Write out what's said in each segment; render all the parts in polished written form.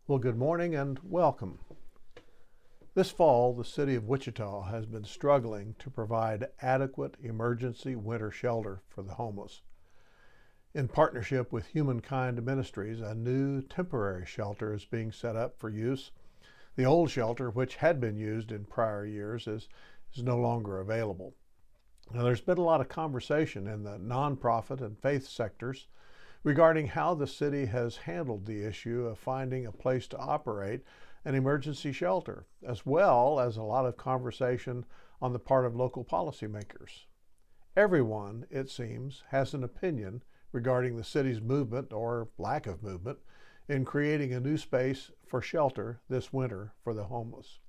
Well, good morning and welcome. This fall, the city of Wichita has been struggling to provide adequate emergency winter shelter for the homeless. In partnership with Humankind Ministries, a new temporary shelter is being set up for use. The old shelter, which had been used in prior years, is no longer available. Now, there's been a lot of conversation in the nonprofit and faith sectors regarding how the city has handled the issue of finding a place to operate an emergency shelter, as well as a lot of conversation on the part of local policymakers. Everyone, it seems, has an opinion regarding the city's movement or lack of movement in creating a new space for shelter this winter for the homeless.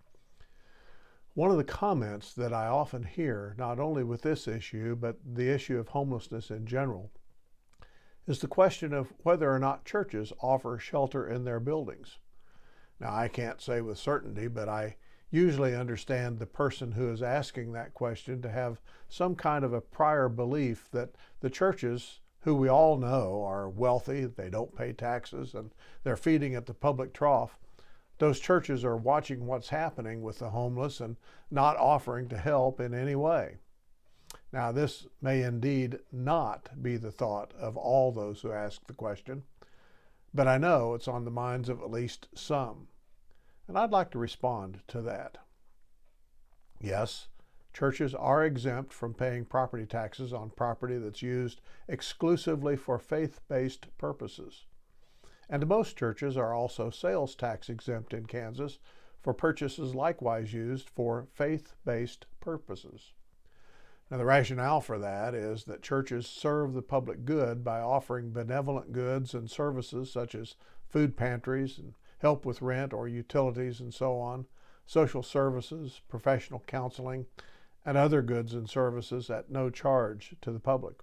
One of the comments that I often hear, not only with this issue, but the issue of homelessness in general, is the question of whether or not churches offer shelter in their buildings. Now, I can't say with certainty, but I usually understand the person who is asking that question to have some kind of a prior belief that the churches, who we all know are wealthy, they don't pay taxes, and they're feeding at the public trough, those churches are watching what's happening with the homeless and not offering to help in any way. Now, this may indeed not be the thought of all those who ask the question, but I know it's on the minds of at least some. And I'd like to respond to that. Yes, churches are exempt from paying property taxes on property that's used exclusively for faith-based purposes. And most churches are also sales tax exempt in Kansas for purchases likewise used for faith-based purposes. Now, the rationale for that is that churches serve the public good by offering benevolent goods and services such as food pantries and help with rent or utilities and so on, social services, professional counseling, and other goods and services at no charge to the public.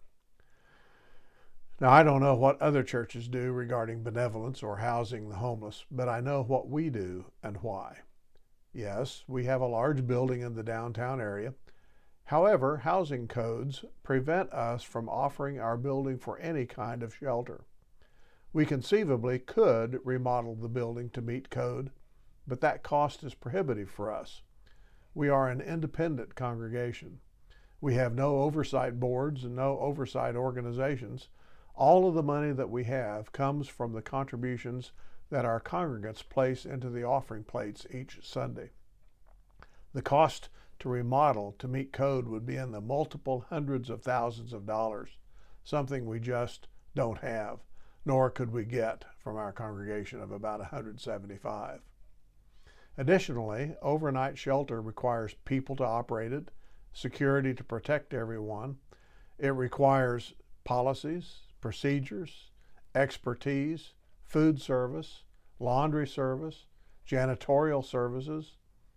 Now, I don't know what other churches do regarding benevolence or housing the homeless, but I know what we do and why. Yes, we have a large building in the downtown area. However, housing codes prevent us from offering our building for any kind of shelter. We conceivably could remodel the building to meet code, but that cost is prohibitive for us. We are an independent congregation. We have no oversight boards and no oversight organizations. All of the money that we have comes from the contributions that our congregants place into the offering plates each Sunday. The cost to remodel to meet code would be in the multiple hundreds of thousands of dollars, something we just don't have, nor could we get from our congregation of about 175. Additionally, overnight shelter requires people to operate it, security to protect everyone. It requires policies, procedures, expertise, food service, laundry service, janitorial services,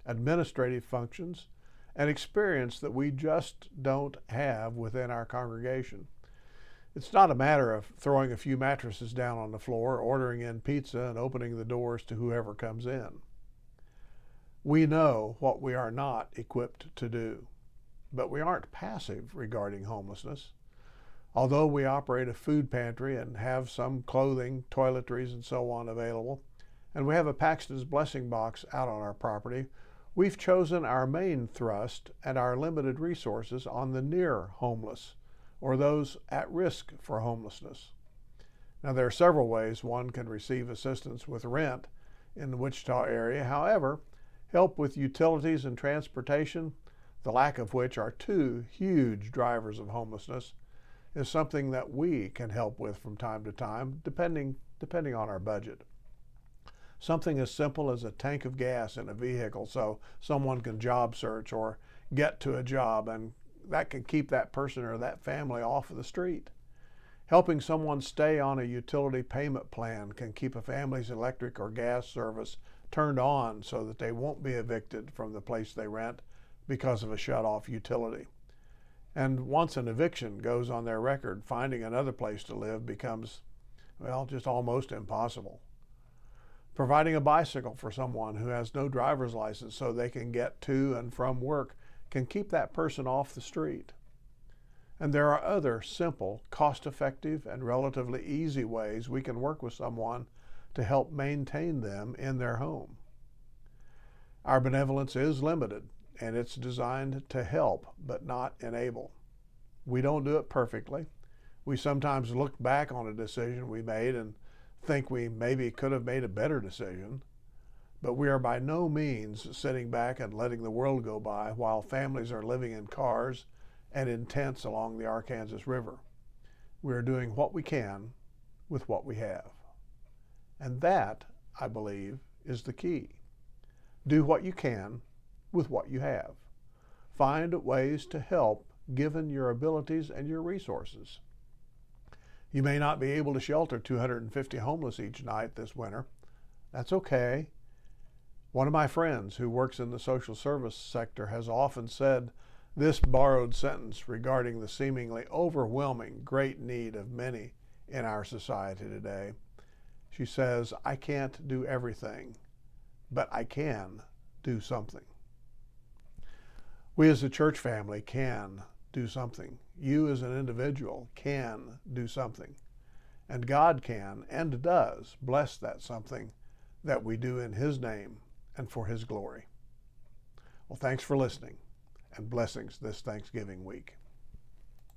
administrative functions, an experience that we just don't have within our congregation. It's not a matter of throwing a few mattresses down on the floor, ordering in pizza, and opening the doors to whoever comes in. We know what we are not equipped to do, but we aren't passive regarding homelessness. Although we operate a food pantry and have some clothing, toiletries, and so on available, and we have a Paxton's Blessing Box out on our property, we've chosen our main thrust and our limited resources on the near homeless, or those at risk for homelessness. Now, there are several ways one can receive assistance with rent in the Wichita area. However, help with utilities and transportation, the lack of which are two huge drivers of homelessness, is something that we can help with from time to time, depending on our budget. Something as simple as a tank of gas in a vehicle so someone can job search or get to a job, and that can keep that person or that family off of the street. Helping someone stay on a utility payment plan can keep a family's electric or gas service turned on so that they won't be evicted from the place they rent because of a shut-off utility. And once an eviction goes on their record, finding another place to live becomes, well, just almost impossible. Providing a bicycle for someone who has no driver's license so they can get to and from work can keep that person off the street. And there are other simple, cost-effective, and relatively easy ways we can work with someone to help maintain them in their home. Our benevolence is limited, and it's designed to help but not enable. We don't do it perfectly. We sometimes look back on a decision we made and think we maybe could have made a better decision, but we are by no means sitting back and letting the world go by while families are living in cars and in tents along the Arkansas River. We are doing what we can with what we have. And that, I believe, is the key. Do what you can with what you have. Find ways to help given your abilities and your resources. You may not be able to shelter 250 homeless each night this winter. That's okay. One of my friends who works in the social service sector has often said this borrowed sentence regarding the seemingly overwhelming great need of many in our society today. She says, "I can't do everything, but I can do something." We as a church family can do something. You as an individual can do something. And God can and does bless that something that we do in His name and for His glory. Well, thanks for listening, and blessings this Thanksgiving week.